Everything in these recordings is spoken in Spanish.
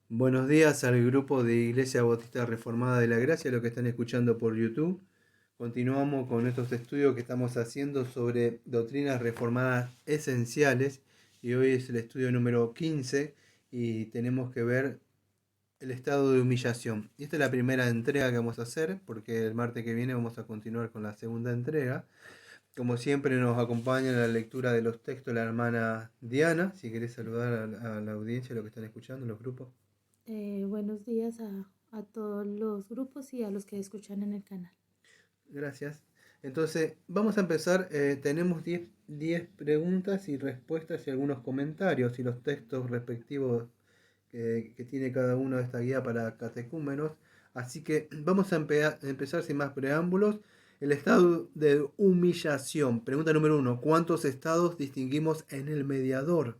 Buenos días al grupo de Iglesia Bautista Reformada de la Gracia, los que están escuchando por YouTube. Continuamos con estos estudios que estamos haciendo sobre doctrinas reformadas esenciales y hoy es el estudio número 15 y tenemos que ver el estado de humillación. Y esta es la primera entrega que vamos a hacer porque el martes que viene vamos a continuar con la segunda entrega. Como siempre nos acompaña en la lectura de los textos la hermana Diana. Si querés saludar a la audiencia, a los que están escuchando, los grupos. Buenos días a todos los grupos y a los que escuchan en el canal. Gracias. Entonces, vamos a empezar. Tenemos 10 preguntas y respuestas y algunos comentarios y los textos respectivos que tiene cada uno de esta guía para catecúmenos. Así que vamos a empezar sin más preámbulos. El estado de humillación. Pregunta número uno. ¿Cuántos estados distinguimos en el mediador?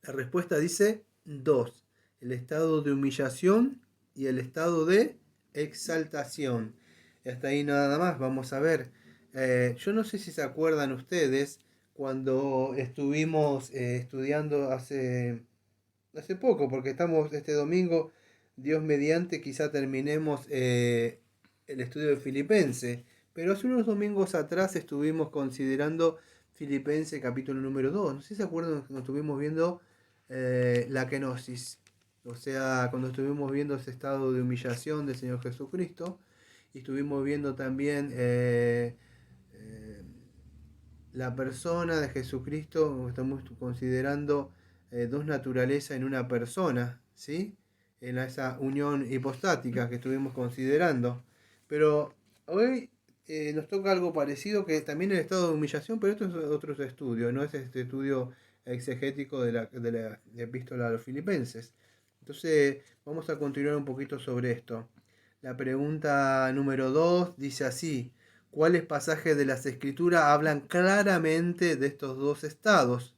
La respuesta dice dos. El estado de humillación y el estado de exaltación. Hasta ahí nada más, vamos a ver. Yo no sé si se acuerdan ustedes cuando estuvimos estudiando hace poco, porque estamos este domingo, Dios mediante, quizá terminemos el estudio de Filipense, pero hace unos domingos atrás estuvimos considerando Filipense capítulo número 2. No sé si se acuerdan cuando estuvimos viendo la kenosis, o sea, cuando estuvimos viendo ese estado de humillación del Señor Jesucristo, y estuvimos viendo también eh, la persona de Jesucristo. Estamos considerando dos naturalezas en una persona, ¿sí? En esa unión hipostática que estuvimos considerando. Pero hoy nos toca algo parecido, que también el estado de humillación, pero esto es otro estudio, no es este estudio exegético de la epístola a los filipenses. Entonces vamos a continuar un poquito sobre esto. La pregunta número 2 dice así: ¿cuáles pasajes de las Escrituras hablan claramente de estos dos estados?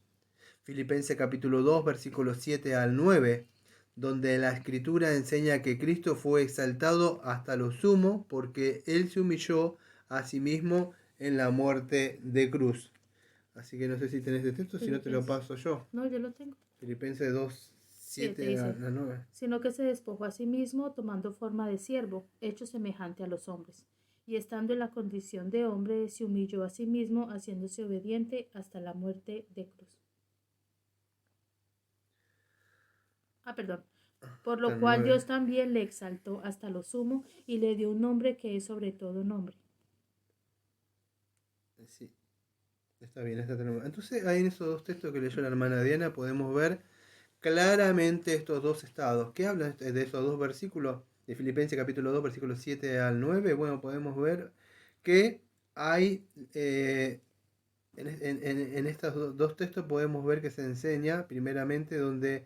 Filipenses capítulo 2, versículos 7 al 9, donde la Escritura enseña que Cristo fue exaltado hasta lo sumo porque Él se humilló a sí mismo en la muerte de cruz. Así que no sé si tenés este texto, si no te lo Filipenses. paso yo. No, yo lo tengo. Filipenses 2, 7 7 a dice, 9. sino que se despojó a sí mismo tomando forma de siervo, hecho semejante a los hombres. Y estando en la condición de hombre, se humilló a sí mismo, haciéndose obediente hasta la muerte de cruz. Perdón. Por Hasta lo el cual 9. Dios también le exaltó hasta lo sumo y le dio un nombre que es sobre todo nombre. Sí, está bien, está tenemos. Entonces, ahí en esos dos textos que leyó la hermana Diana podemos ver claramente estos dos estados. ¿Qué hablan de esos dos versículos? De Filipenses capítulo 2 versículos 7 al 9. Bueno, podemos ver que hay, en estos dos textos podemos ver que se enseña, primeramente, donde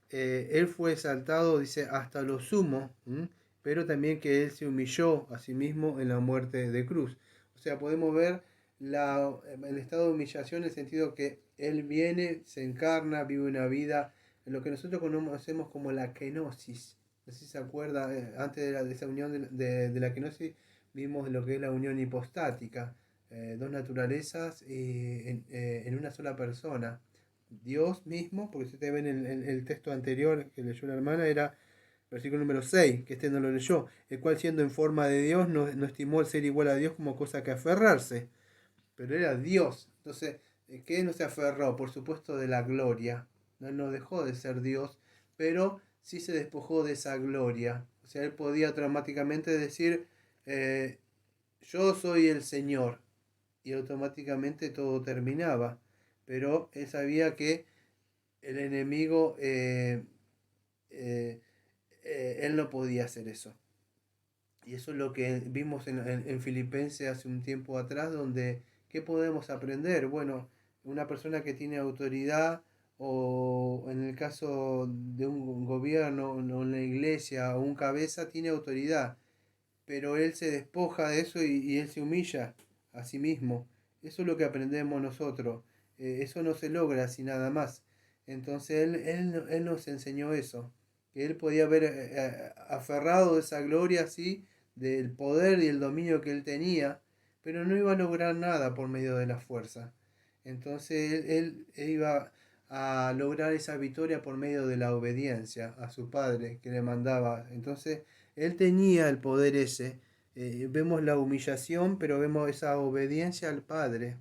él fue exaltado, dice, hasta lo sumo, pero también que él se humilló a sí mismo en la muerte de cruz. O sea, podemos ver el estado de humillación en el sentido que él viene, se encarna, vive una vida, en lo que nosotros conocemos como la kenosis. No sé si se acuerda, antes de esa unión de la kenosis, vimos lo que es la unión hipostática, dos naturalezas en una sola persona. Dios mismo, porque si ustedes ven el texto anterior que leyó la hermana, era versículo número 6 que este no lo leyó, el cual siendo en forma de Dios no estimó el ser igual a Dios como cosa que aferrarse, pero era Dios. Entonces, ¿qué no se aferró? Por supuesto de la gloria. No dejó de ser Dios, pero sí se despojó de esa gloria. O sea, él podía traumáticamente decir, eh, yo soy el Señor, y automáticamente todo terminaba. Pero él sabía que el enemigo, eh, él no podía hacer eso. Y eso es lo que vimos en Filipenses hace un tiempo atrás, donde, ¿qué podemos aprender? Bueno, una persona que tiene autoridad, o en el caso de un gobierno, o una iglesia, o un cabeza, tiene autoridad, pero él se despoja de eso y él se humilla a sí mismo. Eso es lo que aprendemos nosotros. Eso no se logra así nada más. Entonces él nos enseñó eso, que él podía haber aferrado de esa gloria así, del poder y el dominio que él tenía, pero no iba a lograr nada por medio de la fuerza. Entonces él iba a lograr esa victoria por medio de la obediencia a su padre que le mandaba. Entonces, él tenía el poder ese. Vemos la humillación, pero vemos esa obediencia al padre.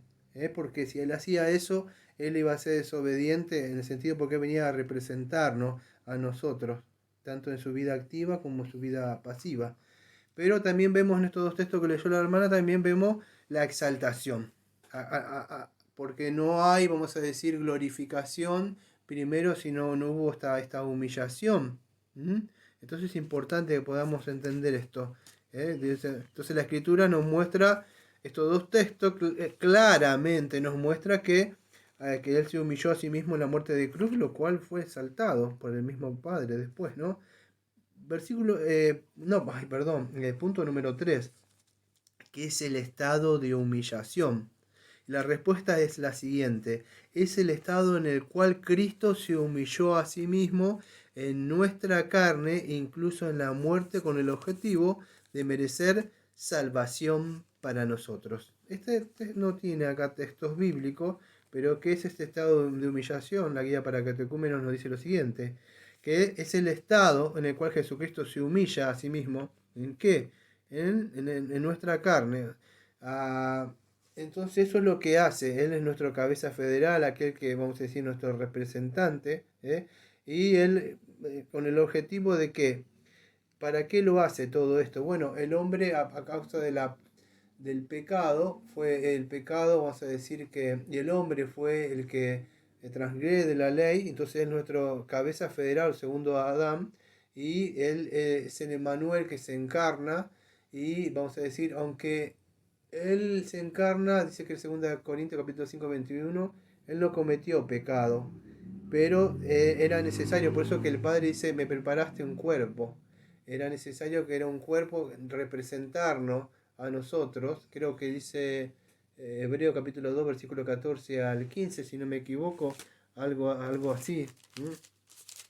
Porque si él hacía eso, él iba a ser desobediente en el sentido porque venía a representarnos a nosotros, tanto en su vida activa como en su vida pasiva. Pero también vemos en estos dos textos que leyó la hermana, también vemos la exaltación. Porque no hay, vamos a decir, glorificación primero, si no hubo esta humillación. Entonces es importante que podamos entender esto. Entonces la escritura nos muestra, estos dos textos claramente nos muestra que él se humilló a sí mismo en la muerte de cruz, lo cual fue exaltado por el mismo Padre después, ¿no? Versículo, no, ay, perdón, punto número 3, que es el estado de humillación. La respuesta es la siguiente: es el estado en el cual Cristo se humilló a sí mismo en nuestra carne, incluso en la muerte, con el objetivo de merecer salvación para nosotros. Este no tiene acá textos bíblicos, pero ¿qué es este estado de humillación? La guía para catecúmenos nos dice lo siguiente, que es el estado en el cual Jesucristo se humilla a sí mismo. ¿En qué? En nuestra carne. Entonces eso es lo que hace. Él es nuestro cabeza federal, aquel que vamos a decir nuestro representante. Y él con el objetivo de que, ¿para qué lo hace todo esto? Bueno, el hombre a causa del pecado, fue el pecado, vamos a decir que, y el hombre fue el que transgrede la ley, entonces es nuestro cabeza federal, segundo Adán, y él es el Emmanuel que se encarna, y vamos a decir, aunque él se encarna, dice que en 2 Corintios capítulo 5, 21, él no cometió pecado, pero era necesario, por eso que el Padre dice, me preparaste un cuerpo. Era necesario que era un cuerpo representarnos a nosotros. Creo que dice Hebreo capítulo 2, versículo 14 al 15, si no me equivoco, algo así.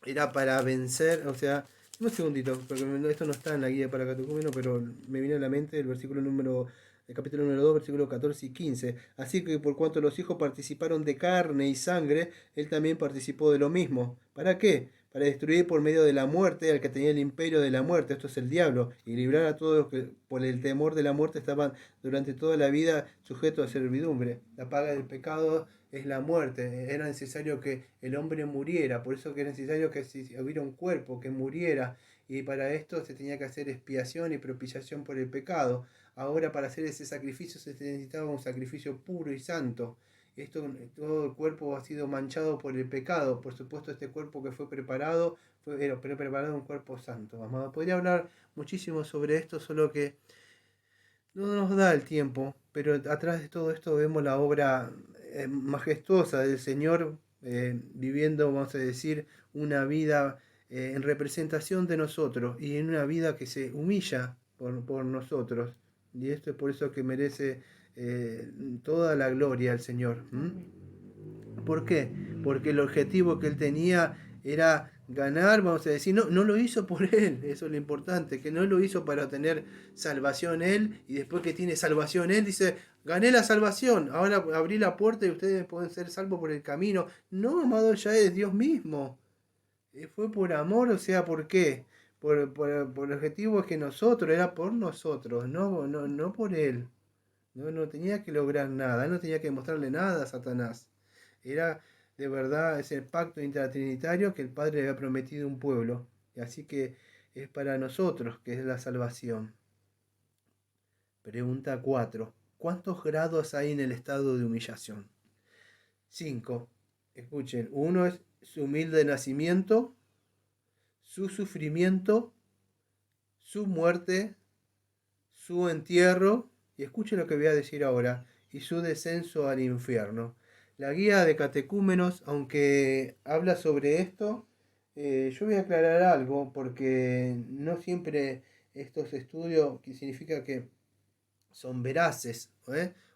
Era para vencer, o sea, un segundito, porque esto no está en la guía para catecúmeno, pero me viene a la mente el versículo número, el capítulo número 2, versículos 14 y 15. Así que por cuanto los hijos participaron de carne y sangre, él también participó de lo mismo. ¿Para qué? Para destruir por medio de la muerte al que tenía el imperio de la muerte, esto es el diablo, y librar a todos los que por el temor de la muerte estaban durante toda la vida sujetos a servidumbre. La paga del pecado es la muerte. Era necesario que el hombre muriera, por eso que era necesario que si hubiera un cuerpo que muriera, y para esto se tenía que hacer expiación y propiciación por el pecado. Ahora, para hacer ese sacrificio se necesitaba un sacrificio puro y santo. Todo el cuerpo ha sido manchado por el pecado. Por supuesto, este cuerpo que fue preparado, era preparado un cuerpo santo. Amado, podría hablar muchísimo sobre esto, solo que no nos da el tiempo, pero atrás de todo esto vemos la obra majestuosa del Señor, viviendo, vamos a decir, una vida en representación de nosotros y en una vida que se humilla por nosotros. Y esto es por eso que merece toda la gloria al Señor. ¿Por qué? Porque el objetivo que él tenía era ganar, vamos a decir, no lo hizo por él, eso es lo importante, que no lo hizo para tener salvación él, y después que tiene salvación él, dice, gané la salvación, ahora abrí la puerta y ustedes pueden ser salvos por el camino. No, amado, ya es Dios mismo. Fue por amor, o sea, ¿por qué? Por el objetivo es que nosotros, era por nosotros, no por él. No tenía que lograr nada, no tenía que mostrarle nada a Satanás. Era de verdad ese pacto intratrinitario que el Padre le había prometido a un pueblo. Y así que es para nosotros que es la salvación. Pregunta 4. ¿Cuántos grados hay en el estado de humillación? 5. Escuchen. 1 es su humilde nacimiento, su sufrimiento, su muerte, su entierro, y escuchen lo que voy a decir ahora, y su descenso al infierno. La guía de catecúmenos, aunque habla sobre esto, yo voy a aclarar algo, porque no siempre estos estudios, que significa que son veraces,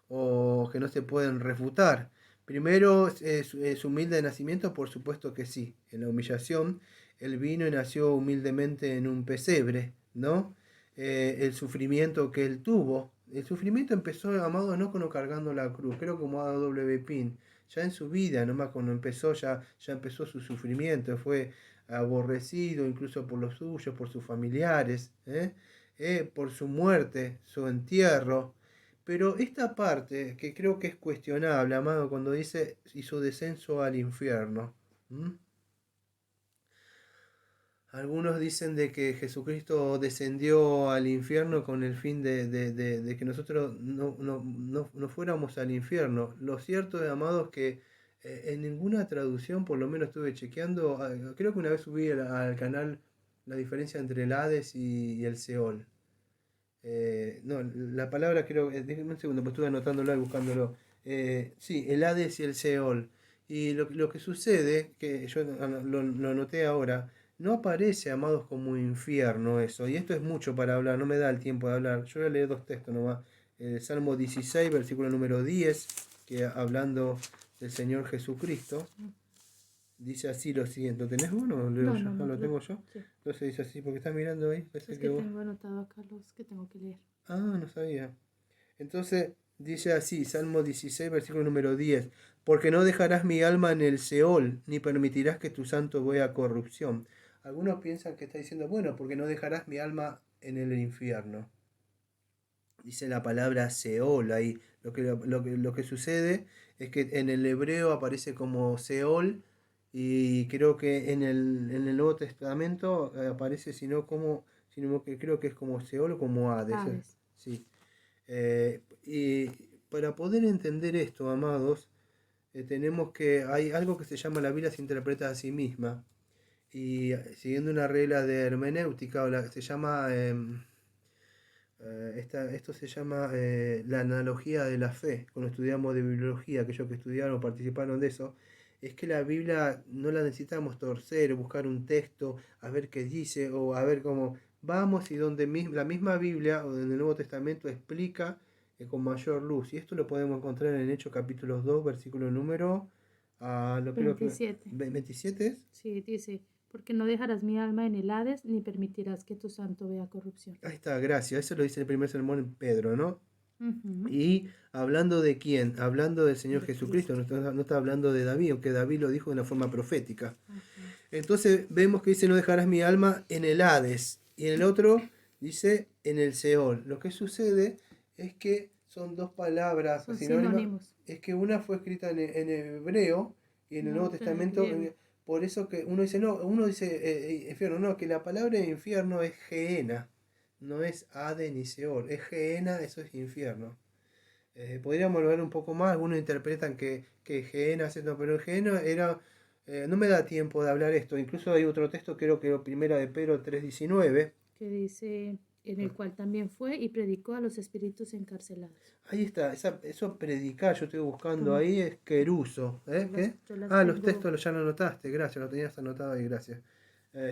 o que no se pueden refutar. Primero, su humilde nacimiento, por supuesto que sí. En la humillación, él vino y nació humildemente en un pesebre, ¿no? El sufrimiento que él tuvo. El sufrimiento empezó, amado, no como cargando la cruz, creo como a W. Pin, ya en su vida, nomás cuando empezó, ya empezó su sufrimiento, fue aborrecido incluso por los suyos, por sus familiares, por su muerte, su entierro. Pero esta parte, que creo que es cuestionable, amado, cuando dice y su descenso al infierno. ¿m? Algunos dicen de que Jesucristo descendió al infierno con el fin de que nosotros no fuéramos al infierno. Lo cierto, amados, que en ninguna traducción, por lo menos estuve chequeando, creo que una vez subí al canal la diferencia entre el Hades y el Seol. No, la palabra creo, déjenme un segundo, pues estuve anotándolo y buscándolo. Sí, el Hades y el Seol. Y lo que sucede, que yo lo noté ahora, no aparece, amados, como infierno eso. Y esto es mucho para hablar, no me da el tiempo de hablar. Yo voy a leer dos textos nomás. Salmo 16, versículo número 10, que hablando del Señor Jesucristo, dice así lo siguiente. ¿Lo tenés vos o lo leo No, yo? no, Ah, no. lo tengo yo. Sí. Entonces dice así, porque estás mirando ahí, parece Es que que vos. tengo anotado acá los que tengo que leer. Ah, no sabía. Entonces dice así, Salmo 16, versículo número 10, porque no dejarás mi alma en el Seol, ni permitirás que tu santo vea corrupción. Algunos piensan que está diciendo, bueno, porque no dejarás mi alma en el infierno. Dice la palabra Seol ahí. Lo que sucede es que en el hebreo aparece como Seol y creo que en el Nuevo Testamento aparece sino que creo que es como Seol o como Hades. Hades. Sí. Y para poder entender esto, amados, tenemos que, hay algo que se llama la Biblia se interpreta a sí misma. Y siguiendo una regla de hermenéutica, se llama, esto se llama la analogía de la fe. Cuando estudiamos de bibliología, aquellos que estudiaron o participaron de eso, es que la Biblia no la necesitamos torcer, buscar un texto, a ver qué dice, o a ver cómo vamos y donde la misma Biblia o en el Nuevo Testamento explica con mayor luz. Y esto lo podemos encontrar en Hechos capítulo 2 versículo número, lo creo que 27. 27 es. Sí, dice, porque no dejarás mi alma en el Hades, ni permitirás que tu santo vea corrupción. Ahí está, gracias. Eso lo dice en el primer sermón en Pedro, ¿no? Ujú. Y hablando de quién, hablando del Señor De Jesucristo, Cristo. no está hablando de David, aunque David lo dijo de una forma profética. Ajá. Entonces vemos que dice, no dejarás mi alma en el Hades. Y en el otro dice, en el Seol. Lo que sucede es que son dos palabras Son sinónimas. sinónimos. Es que una fue escrita en hebreo y en el La Nuevo otra en el Testamento, griego. por eso que uno dice infierno, no, que la palabra infierno es Geena, no es Hades ni Seol, es Geena, eso es infierno. Podríamos ver un poco más, algunos interpretan que Gehenna, pero Gehenna era, no me da tiempo de hablar esto, incluso hay otro texto, creo que primera de Pedro 3:19. Que dice, en el cual también fue y predicó a los espíritus encarcelados. Ahí está, eso predicar, yo estoy buscando Como ahí, es queruso. ¿Qué? yo las Ah, los tengo. textos ya lo anotaste, gracias, lo tenías anotado ahí, gracias.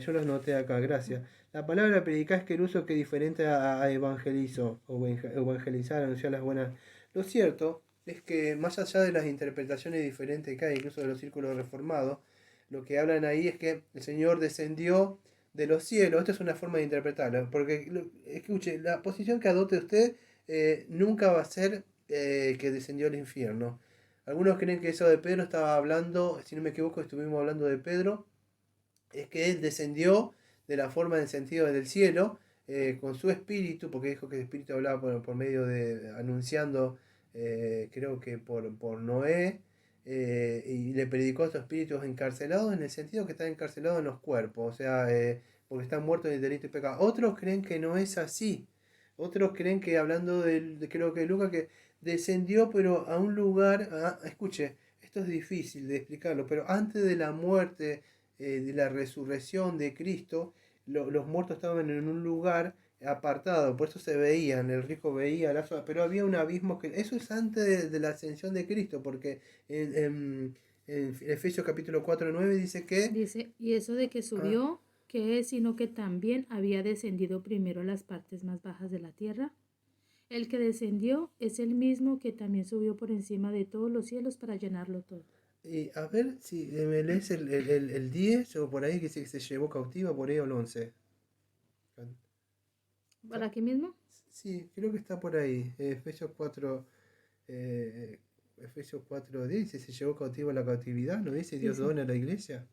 Yo los noté acá, gracias. La palabra predicar es queruso, que es diferente a evangelizo, o evangelizar, anunciar las buenas. Lo cierto es que más allá de las interpretaciones diferentes que hay, incluso de los círculos reformados, lo que hablan ahí es que el Señor descendió de los cielos. Esta es una forma de interpretarlo, porque escuche, la posición que adopte usted nunca va a ser que descendió al infierno. Algunos creen que eso de Pedro estaba hablando, si no me equivoco, estuvimos hablando de Pedro, es que él descendió de la forma en el sentido del cielo, con su espíritu, porque dijo que el espíritu hablaba por medio de anunciando, creo que por Noé, y le predicó a estos espíritus encarcelados en el sentido que están encarcelados en los cuerpos, o sea, porque están muertos en el delito y pecado. Otros creen que no es así. Otros creen que hablando creo que Lucas, que descendió pero a un lugar, escuche, esto es difícil de explicarlo, pero antes de la muerte, de la resurrección de Cristo, los muertos estaban en un lugar apartado, por eso se veían, el rico veía, pero había un abismo, que eso es antes de la ascensión de Cristo, porque en Efesios capítulo 4:9 dice que, Dice, y eso de que ah, subió, ¿qué es sino que también había descendido primero a las partes más bajas de la tierra? El que descendió es el mismo que también subió por encima de todos los cielos para llenarlo todo. y a ver si me lees el 10 o por ahí que dice que se llevó cautiva, por ahí o el 11. ¿Para aquí mismo? Sí, creo que está por ahí. Efesios 4, Efesios 4 dice, se llevó cautivo a la cautividad, ¿no dice Dios Dice, dona a la iglesia?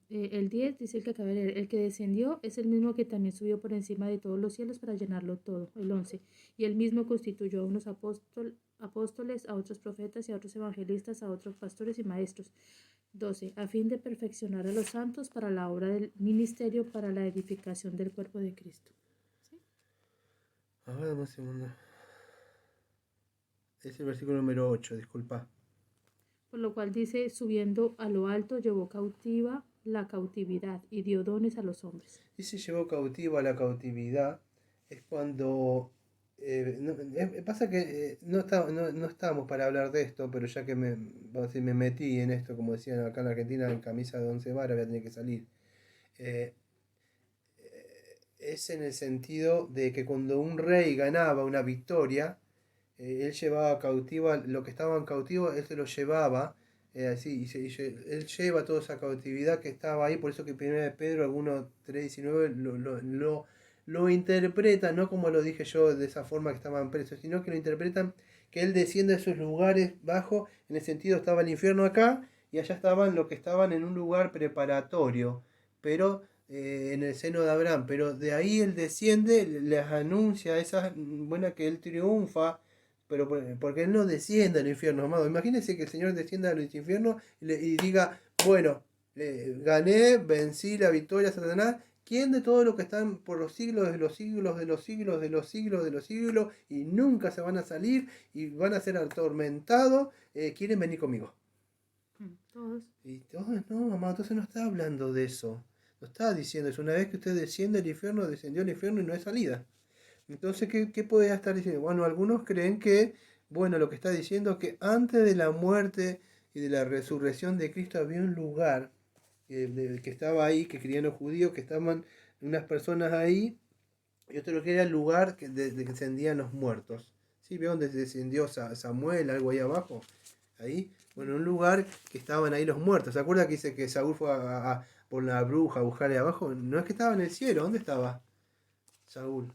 el 10 dice el que acaba de leer, el que descendió es el mismo que también subió por encima de todos los cielos para llenarlo todo. El 11, y el mismo constituyó a unos apóstoles, a otros profetas y a otros evangelistas, a otros pastores y maestros. 12, a fin de perfeccionar a los santos para la obra del ministerio, para la edificación del cuerpo de Cristo. ¿Sí? A ver, dame un segundo. Es el versículo número 8, disculpa. Por lo cual dice, subiendo a lo alto, llevó cautiva la cautividad y dio dones a los hombres. Y se llevó cautivo a la cautividad es cuando... pasa que no estábamos para hablar de esto, pero ya que vamos a decir, me metí en esto, como decían acá en Argentina, en camisa de 11 varas, voy a tener que salir. Eh, es en el sentido de que cuando un rey ganaba una victoria, él llevaba cautiva lo que estaban cautivos, él se lo llevaba, así, él lleva toda esa cautividad que estaba ahí, por eso que 1 de Pedro, algunos 3:19, lo interpretan, no como lo dije yo, de esa forma que estaban presos, sino que lo interpretan que él desciende a esos lugares bajos, en el sentido estaba el infierno acá, y allá estaban los que estaban en un lugar preparatorio, pero en el seno de Abraham, pero de ahí él desciende, les anuncia esas, bueno, que él triunfa, pero porque él no desciende al infierno, amado. Imagínense que el Señor descienda al infierno y diga, bueno, gané, vencí la victoria a Satanás. ¿Quién de todos los que están por los siglos de los siglos de los siglos de los siglos de los siglos y nunca se van a salir y van a ser atormentados, quieren venir conmigo? Todos. Y todos, no, mamá, entonces no está hablando de eso. No está diciendo eso. Una vez que usted desciende al infierno, descendió al infierno y no hay salida. Entonces, ¿qué puede estar diciendo? Bueno, algunos creen que, bueno, lo que está diciendo es que antes de la muerte y de la resurrección de Cristo había un lugar que estaba ahí, que querían los judíos, que estaban unas personas ahí, y otro que era el lugar de que descendían los muertos. ¿Sí? ¿Ve dónde descendió Samuel, algo ahí abajo? Ahí, bueno, un lugar que estaban ahí los muertos. ¿Se acuerda que dice que Saúl fue por la bruja a buscar ahí abajo? No es que estaba en el cielo, ¿dónde estaba Saúl?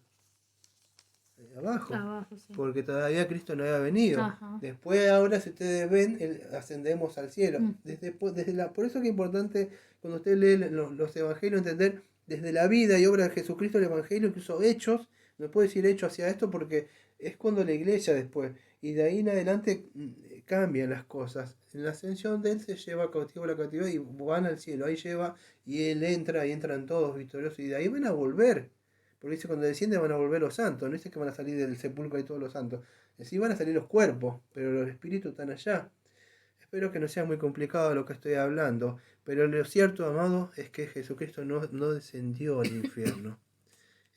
Abajo, Abajo, sí. porque todavía Cristo no había venido. Ajá. Después, ahora, si ustedes ven, ascendemos al cielo. Por eso que es importante, cuando usted lee los evangelios, entender desde la vida y obra de Jesucristo el evangelio, incluso hechos, no puede decir hechos hacia esto porque es cuando la iglesia después, y de ahí en adelante cambian las cosas. En la ascensión de él se lleva cautivo la cautividad y van al cielo, ahí lleva, y él entra, y entran todos victoriosos, y de ahí van a volver. Porque dice cuando desciende van a volver los santos, no dice que van a salir del sepulcro y todos los santos. Sí van a salir los cuerpos, pero los espíritus están allá. Espero que no sea muy complicado lo que estoy hablando, pero lo cierto, amado, es que Jesucristo no descendió al infierno.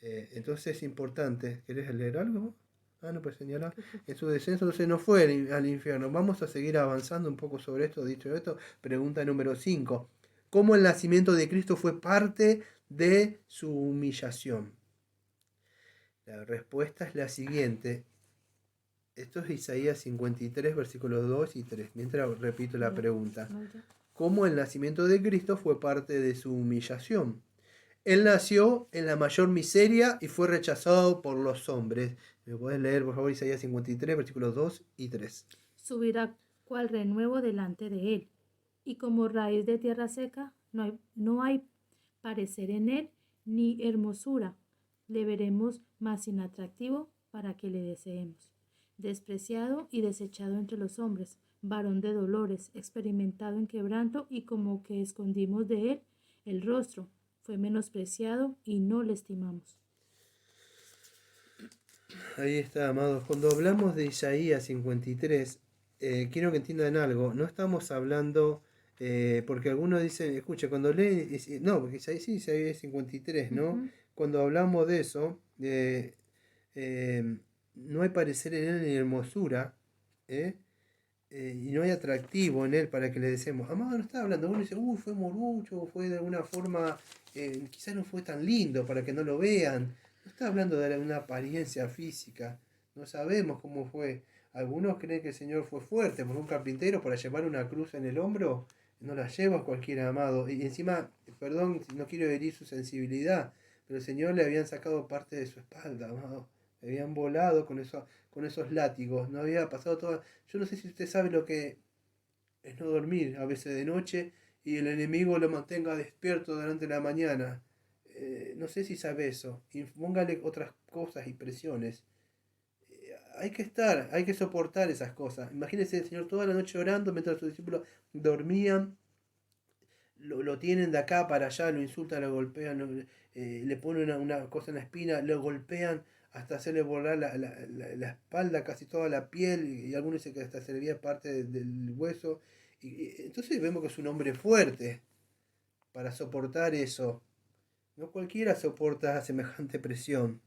Entonces es importante. ¿Querés leer algo? Ah, no, pues señalar. En su descenso entonces no fue al infierno. Vamos a seguir avanzando un poco sobre esto. Dicho esto, pregunta número 5. ¿Cómo el nacimiento de Cristo fue parte de su humillación? La respuesta es la siguiente. Esto es Isaías 53, versículos 2 y 3. Mientras repito la pregunta. ¿Cómo el nacimiento de Cristo fue parte de su humillación? Él nació en la mayor miseria y fue rechazado por los hombres. ¿Me podés leer, por favor, Isaías 53, versículos 2 y 3? Subirá cual renuevo delante de él, y como raíz de tierra seca, no hay parecer en él ni hermosura. Le veremos más inatractivo para que le deseemos. Despreciado y desechado entre los hombres, varón de dolores, experimentado en quebranto, y como que escondimos de él el rostro. Fue menospreciado y no le estimamos. Ahí está, amados. Cuando hablamos de Isaías 53, quiero que entiendan algo. No estamos hablando, porque algunos dicen, escucha, cuando leen, no, porque Isaías 53, ¿no? Cuando hablamos de eso, no hay parecer en él ni hermosura, y no hay atractivo en él para que le deseemos. Amado, no está hablando. Uno dice, fue morucho, fue de alguna forma, quizás no fue tan lindo para que no lo vean. No está hablando de una apariencia física. No sabemos cómo fue. Algunos creen que el Señor fue fuerte, porque un carpintero para llevar una cruz en el hombro no la lleva cualquiera, amado. Y encima, perdón, no quiero herir su sensibilidad, pero el Señor le habían sacado parte de su espalda, amado. habían volado con esos látigos, no había pasado todo. Yo no sé si usted sabe lo que es no dormir a veces de noche y el enemigo lo mantenga despierto durante la mañana. No sé si sabe eso. Y póngale otras cosas y presiones. Hay que soportar esas cosas. Imagínense el Señor toda la noche orando mientras sus discípulos dormían, lo tienen de acá para allá, lo insultan, lo golpean, le ponen una cosa en la espina, lo golpean hasta hacerle volar la espalda, casi toda la piel, y algunos dicen que hasta se le veía parte del hueso. Entonces vemos que es un hombre fuerte para soportar eso. No cualquiera soporta semejante presión.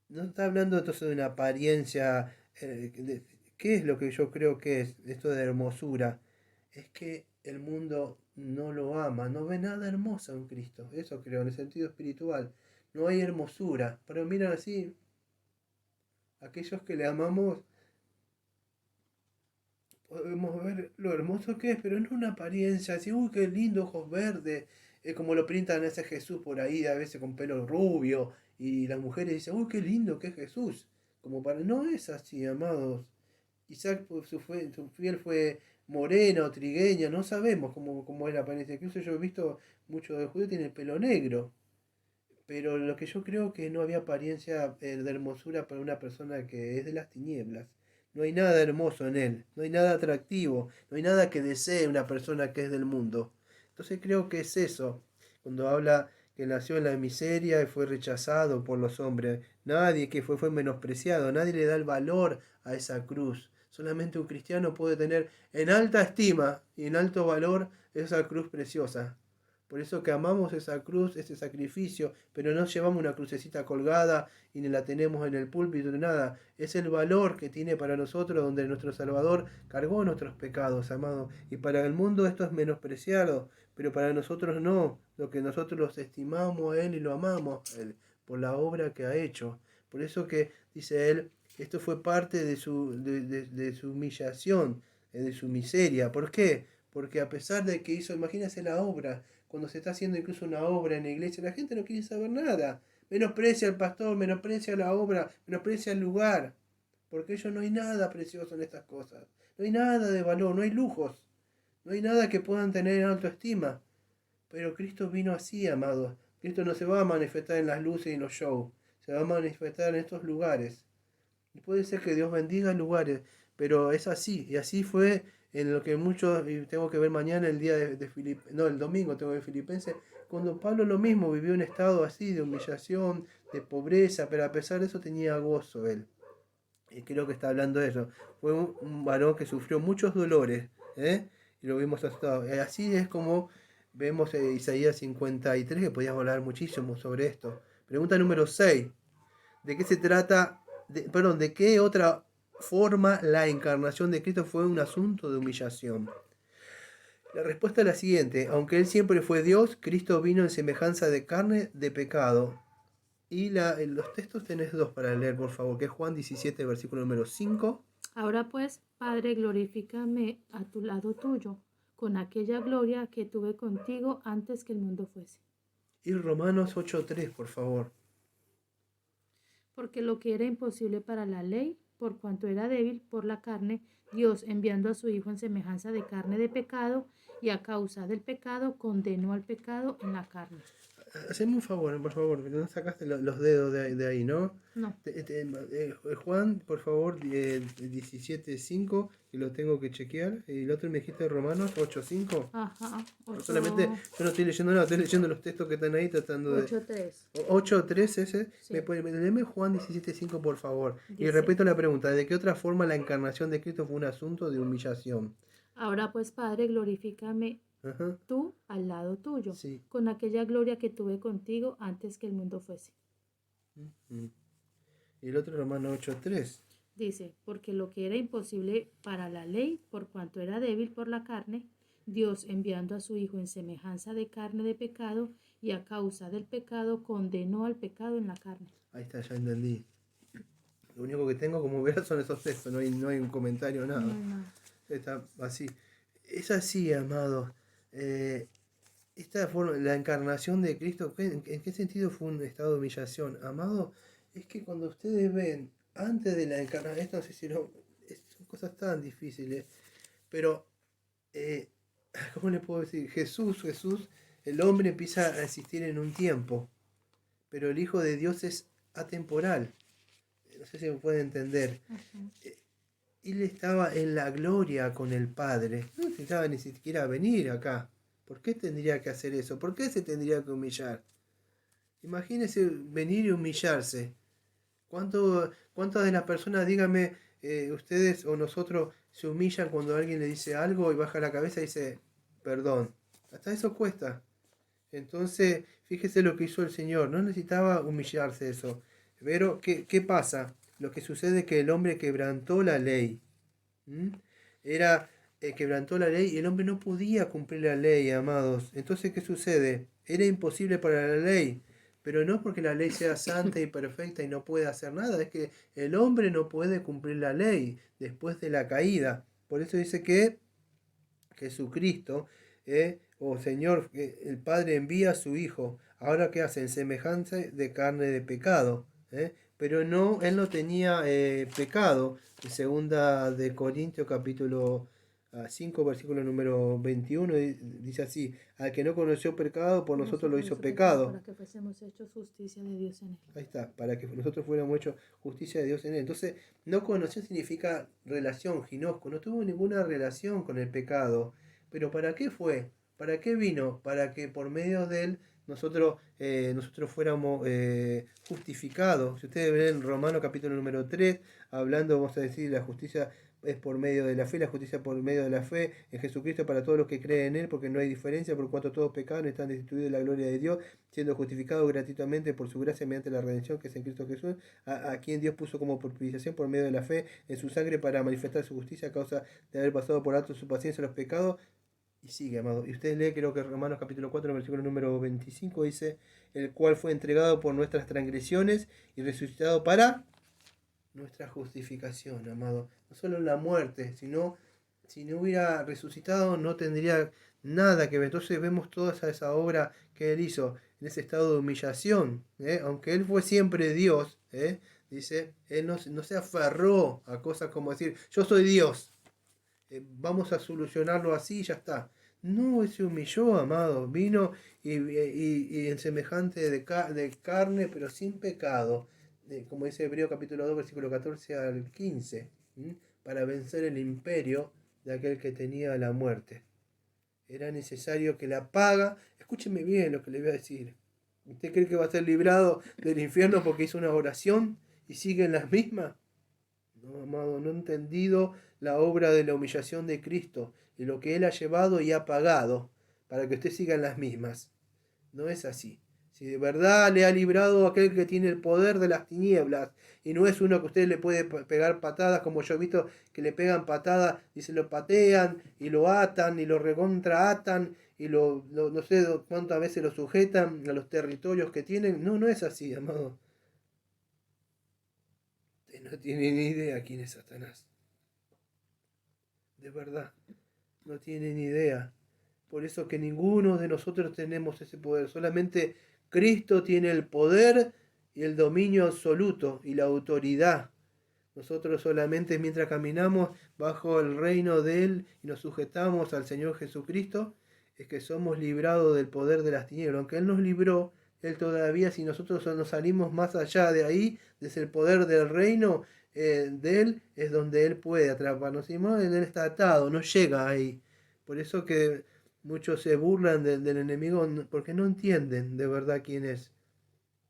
No está hablando entonces de una apariencia. ¿Qué es lo que yo creo que es esto de hermosura? Es que el mundo no lo ama, no ve nada hermoso en Cristo. Eso creo, en el sentido espiritual. No hay hermosura. Pero miran así, aquellos que le amamos, podemos ver lo hermoso que es, pero no una apariencia así, uy, qué lindo, ojos verdes, como lo pintan a ese Jesús por ahí, a veces con pelo rubio, y las mujeres dicen, uy, qué lindo que es Jesús. Como para, no es así, amados. Isaac, pues, su piel fue morena o trigueña, no sabemos cómo es la apariencia. Incluso yo he visto muchos de judíos tienen el pelo negro. Pero lo que yo creo que no había apariencia de hermosura para una persona que es de las tinieblas. No hay nada hermoso en él, no hay nada atractivo, no hay nada que desee una persona que es del mundo. Entonces creo que es eso, cuando habla que nació en la miseria y fue rechazado por los hombres. Nadie que fue menospreciado, nadie le da el valor a esa cruz. Solamente un cristiano puede tener en alta estima y en alto valor esa cruz preciosa. Por eso que amamos esa cruz, ese sacrificio, pero no llevamos una crucecita colgada y ni la tenemos en el púlpito ni nada. Es el valor que tiene para nosotros donde nuestro Salvador cargó nuestros pecados, amado. Y para el mundo esto es menospreciado, pero para nosotros no. Lo que nosotros los estimamos a Él y lo amamos a Él por la obra que ha hecho. Por eso que dice Él, esto fue parte de su humillación, de su miseria. ¿Por qué? Porque a pesar de que hizo, imagínense la obra, cuando se está haciendo incluso una obra en la iglesia, la gente no quiere saber nada. Menosprecia al pastor, menosprecia la obra, menosprecia el lugar. Porque ellos no hay nada precioso en estas cosas. No hay nada de valor, no hay lujos. No hay nada que puedan tener en alta estima. Pero Cristo vino así, amados. Cristo no se va a manifestar en las luces y en los shows. Se va a manifestar en estos lugares. Y puede ser que Dios bendiga lugares, pero es así. Y así fue en lo que muchos, y tengo que ver mañana, el día de no, el domingo tengo que ver Filipenses, cuando Pablo lo mismo vivió un estado así de humillación, de pobreza, pero a pesar de eso tenía gozo él. Y creo que está hablando de eso. Fue un varón que sufrió muchos dolores, ¿eh? Y lo vimos asustado. Así es como vemos Isaías 53, que podíamos hablar muchísimo sobre esto. Pregunta número 6. ¿De qué se trata? ¿De qué otra forma la encarnación de Cristo fue un asunto de humillación? La respuesta es la siguiente: aunque Él siempre fue Dios, Cristo vino en semejanza de carne de pecado. Y en los textos tenés dos para leer, por favor, que es Juan 17, versículo número 5. Ahora pues, Padre, glorifícame a tu lado tuyo, con aquella gloria que tuve contigo antes que el mundo fuese. Y Romanos 8:3, por favor. Porque lo que era imposible para la ley, por cuanto era débil por la carne, Dios, enviando a su Hijo en semejanza de carne de pecado, y a causa del pecado, condenó al pecado en la carne. Haceme un favor, por favor, no sacaste los dedos de ahí, ¿no? No. Juan, por favor, 17:5, que lo tengo que chequear. Y el otro me dijiste Romanos 8:5. Ajá. Solamente, yo no estoy leyendo nada, estoy leyendo los textos que están ahí tratando de... 8:3. 8:3 ese. Sí. Léeme Juan 17:5, por favor. Y Dice, repito la pregunta: ¿de qué otra forma la encarnación de Cristo fue un asunto de humillación? ahora pues, Padre, glorifícame Ajá. tú al lado tuyo, Sí. con aquella gloria que tuve contigo antes que el mundo fuese. Y el otro Romano 8:3. Dice, porque lo que era imposible para la ley, por cuanto era débil por la carne, Dios, enviando a su Hijo en semejanza de carne de pecado, y a causa del pecado condenó al pecado en la carne. Ahí está, ya entendí. Lo único que tengo como ver son esos textos, no hay un comentario, nada. No. Está así. Es así, amados. Esta forma, la encarnación de Cristo, ¿en qué sentido fue un estado de humillación? Amado, es que cuando ustedes ven, antes de la encarnación, esto no sé si son cosas tan difíciles, pero, eh, ¿cómo le puedo decir? Jesús, el hombre empieza a existir en un tiempo, pero el Hijo de Dios es atemporal. No sé si me puede entender. Ajá. Él estaba en la gloria con el Padre. No necesitaba ni siquiera venir acá. ¿Por qué tendría que hacer eso? ¿Por qué se tendría que humillar? Imagínese venir y humillarse. ¿Cuántas de las personas, díganme, ustedes o nosotros, se humillan cuando alguien le dice algo y baja la cabeza y dice, perdón? Hasta eso cuesta. Entonces, fíjese lo que hizo el Señor. No necesitaba humillarse eso. Pero, ¿qué pasa? Lo que sucede es que el hombre quebrantó la ley. ¿Mm? Era, quebrantó la ley y el hombre no podía cumplir la ley, amados. Entonces, ¿qué sucede? Era imposible para la ley, pero no porque la ley sea santa y perfecta y no puede hacer nada, es que el hombre no puede cumplir la ley después de la caída. Por eso dice que Jesucristo, o Señor, el Padre envía a su Hijo. Ahora, ¿qué hace? En semejanza de carne de pecado. Pero no, él no tenía pecado. En segunda de Corintios capítulo 5 versículo número 21 dice así: al que no conoció pecado, por nosotros lo hizo pecado. Para que fuésemos hechos justicia de Dios en él. Ahí está, para que nosotros fuéramos hechos justicia de Dios en él. Entonces, no conocer significa relación, ginosco, no tuvo ninguna relación con el pecado. Pero ¿para qué fue? ¿Para qué vino? Para que por medio de él nosotros fuéramos justificados. Si ustedes ven en Romanos capítulo número 3, hablando, vamos a decir, la justicia es por medio de la fe, la justicia por medio de la fe en Jesucristo para todos los que creen en él, porque no hay diferencia, por cuanto todos pecaron están destituidos de la gloria de Dios, siendo justificados gratuitamente por su gracia mediante la redención que es en Cristo Jesús, a quien Dios puso como propiciación por medio de la fe en su sangre para manifestar su justicia a causa de haber pasado por alto su paciencia los pecados. Y sigue, amado. Y usted lee, creo que Romanos capítulo 4, versículo número 25, dice: el cual fue entregado por nuestras transgresiones y resucitado para nuestra justificación, amado. No solo la muerte, sino si no hubiera resucitado no tendría nada que ver. Entonces vemos toda esa obra que él hizo en ese estado de humillación. Aunque él fue siempre Dios, dice, él no se aferró a cosas como decir, yo soy Dios, vamos a solucionarlo así y ya está. No, él se humilló, amado. Vino y en semejante de carne, pero sin pecado. Como dice Hebreo capítulo 2, versículo 14 al 15. Para vencer el imperio de aquel que tenía la muerte. Era necesario que la paga. Escúcheme bien lo que le voy a decir. ¿Usted cree que va a ser librado del infierno porque hizo una oración y sigue en las mismas? No, amado, no he entendido la obra de la humillación de Cristo y lo que Él ha llevado y ha pagado para que usted siga en las mismas. No es así. Si de verdad le ha librado a aquel que tiene el poder de las tinieblas y no es uno que usted le puede pegar patadas, como yo he visto que le pegan patadas y se lo patean y lo atan y lo recontraatan y no sé cuántas veces lo sujetan a los territorios que tienen. No, no es así, amado. Usted no tiene ni idea quién es Satanás. De verdad, no tiene ni idea. Por eso que ninguno de nosotros tenemos ese poder. Solamente Cristo tiene el poder y el dominio absoluto y la autoridad. Nosotros solamente mientras caminamos bajo el reino de Él y nos sujetamos al Señor Jesucristo, es que somos librados del poder de las tinieblas. Aunque Él nos libró, Él todavía, si nosotros nos salimos más allá de ahí, desde el poder del reino de Él, es donde Él puede atraparnos. Si no, Él está atado, no llega ahí. Por eso que muchos se burlan del enemigo porque no entienden de verdad quién es.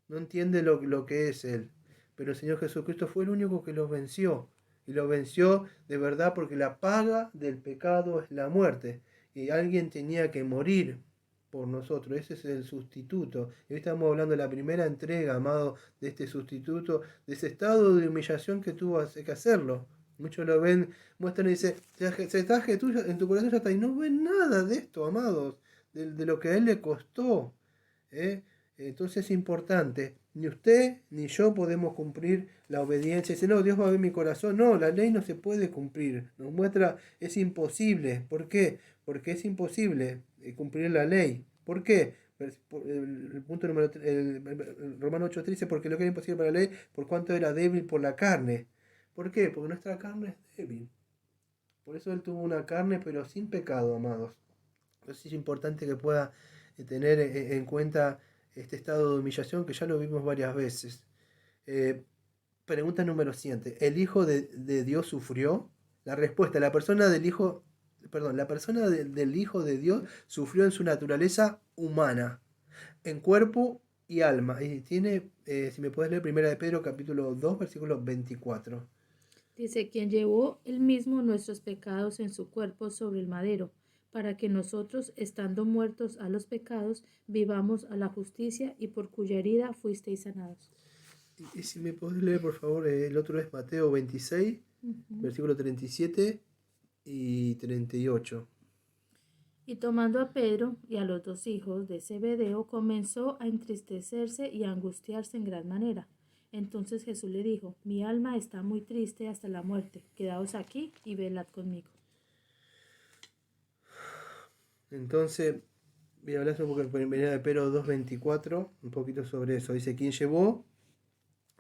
No entienden lo que es Él. Pero el Señor Jesucristo fue el único que los venció. Y los venció de verdad porque la paga del pecado es la muerte. Y alguien tenía que morir por nosotros. Ese es el sustituto. Y hoy estamos hablando de la primera entrega, amado, de este sustituto, de ese estado de humillación que tuvo que hacerlo. Muchos lo ven, muestran y dicen, en tu corazón ya está. Y no ven nada de esto, amados, de lo que a Él le costó. ¿eh? Entonces es importante, ni usted ni yo podemos cumplir la obediencia. Dice, no, Dios va a ver mi corazón. No, la ley no se puede cumplir. Nos muestra, es imposible. ¿Por qué? Porque es imposible cumplir la ley. ¿Por qué? El punto número el Romano 8:13, porque lo que era imposible para la ley, por cuanto era débil por la carne. ¿Por qué? Porque nuestra carne es débil. Por eso él tuvo una carne, pero sin pecado, amados. Entonces es importante que pueda tener en cuenta este estado de humillación que ya lo vimos varias veces. Eh, Pregunta número 7. ¿El Hijo de Dios sufrió? La respuesta, la persona del Hijo de Dios sufrió en su naturaleza humana, en cuerpo y alma. Y tiene, si me puedes leer, 1 de Pedro capítulo 2, versículo 24. Dice, quien llevó él mismo nuestros pecados en su cuerpo sobre el madero, para que nosotros, estando muertos a los pecados, vivamos a la justicia, y por cuya herida fuisteis sanados. Y si me podés leer, por favor, el otro es Mateo 26, versículo 37 y 38. Y tomando a Pedro y a los dos hijos de Zebedeo, comenzó a entristecerse y a angustiarse en gran manera. Entonces Jesús le dijo, mi alma está muy triste hasta la muerte, quedaos aquí y velad conmigo. Entonces, voy a hablar un poco de 1 de Pedro 2:24, un poquito sobre eso. Dice, quien llevó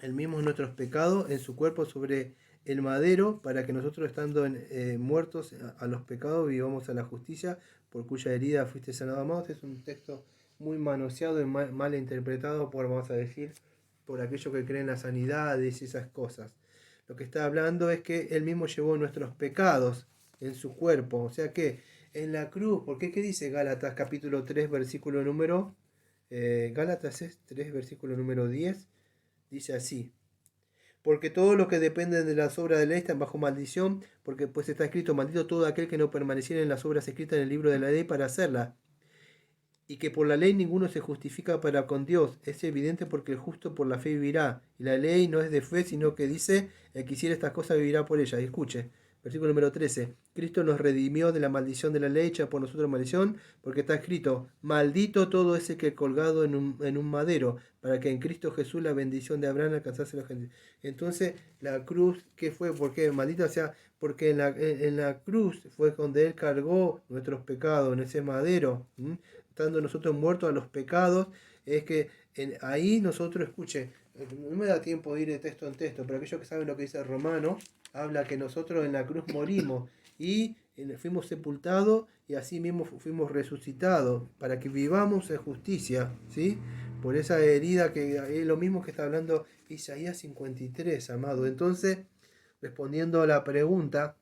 el mismo nuestros pecados en su cuerpo sobre el madero, para que nosotros, estando muertos a los pecados, vivamos a la justicia, por cuya herida fuiste sanado. Amados, es un texto muy manoseado y mal interpretado por, vamos a decir, por aquellos que creen en la sanidad y esas cosas. Lo que está hablando es que él mismo llevó nuestros pecados en su cuerpo, o sea que en la cruz. ¿Por qué? ¿Qué dice Gálatas capítulo 3 versículo número Gálatas 3 versículo número 10? Dice así: porque todo lo que depende de las obras de ley están bajo maldición, porque pues está escrito, maldito todo aquel que no permaneciera en las obras escritas en el libro de la ley para hacerla. Y que por la ley ninguno se justifica para con Dios. Es evidente, porque el justo por la fe vivirá. Y la ley no es de fe, sino que dice, el que hiciera estas cosas vivirá por ella. Y escuche, versículo número 13. Cristo nos redimió de la maldición de la ley, hecha por nosotros maldición, porque está escrito, maldito todo ese que colgado en un madero, para que en Cristo Jesús la bendición de Abraham alcanzase a la gente. Entonces, la cruz, ¿qué fue? ¿Por qué? Maldita sea, porque en la cruz fue donde Él cargó nuestros pecados, en ese madero. Estando nosotros muertos a los pecados, es que ahí nosotros, escuche, no me da tiempo de ir de texto en texto, pero aquellos que saben lo que dice Romano, habla que nosotros en la cruz morimos y fuimos sepultados y así mismo fuimos resucitados para que vivamos en justicia, ¿sí? Por esa herida, que es lo mismo que está hablando Isaías 53, amado. Entonces, respondiendo a la pregunta,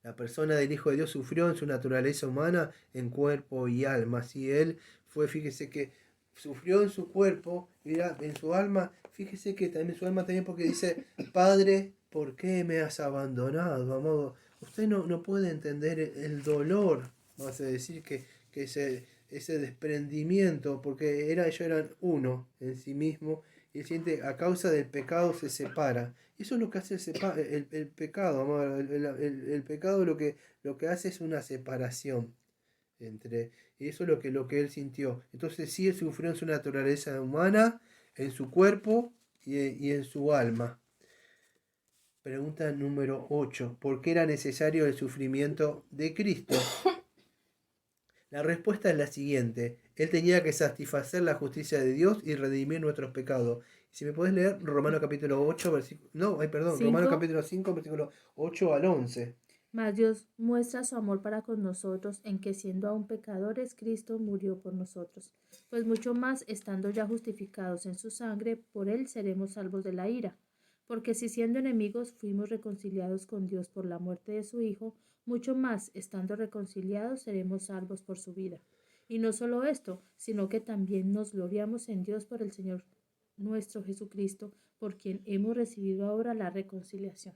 la persona del Hijo de Dios sufrió en su naturaleza humana, en cuerpo y alma. Si él fue, fíjese que sufrió en su cuerpo, mira, en su alma, fíjese que también en su alma también, porque dice, Padre, ¿por qué me has abandonado, amado? Usted no puede entender el dolor, vamos a decir, que ese desprendimiento, porque ellos eran uno en sí mismo, y él siente, a causa del pecado se separa. Eso es lo que hace el pecado, amado. El pecado lo que hace es una separación entre. Y eso es lo que él sintió. Entonces sí, él sufrió en su naturaleza humana, en su cuerpo y en su alma. Pregunta número 8. ¿Por qué era necesario el sufrimiento de Cristo? La respuesta es la siguiente. Él tenía que satisfacer la justicia de Dios y redimir nuestros pecados. Si me puedes leer Romano capítulo 8, versículo... No, perdón, Romano 5. capítulo 5, versículo 8 al 11. Mas Dios muestra su amor para con nosotros en que, siendo aún pecadores, Cristo murió por nosotros. Pues mucho más, estando ya justificados en su sangre, por él seremos salvos de la ira. Porque si siendo enemigos fuimos reconciliados con Dios por la muerte de su Hijo, mucho más, estando reconciliados, seremos salvos por su vida. Y no solo esto, sino que también nos gloriamos en Dios por el Señor nuestro Jesucristo, por quien hemos recibido ahora la reconciliación.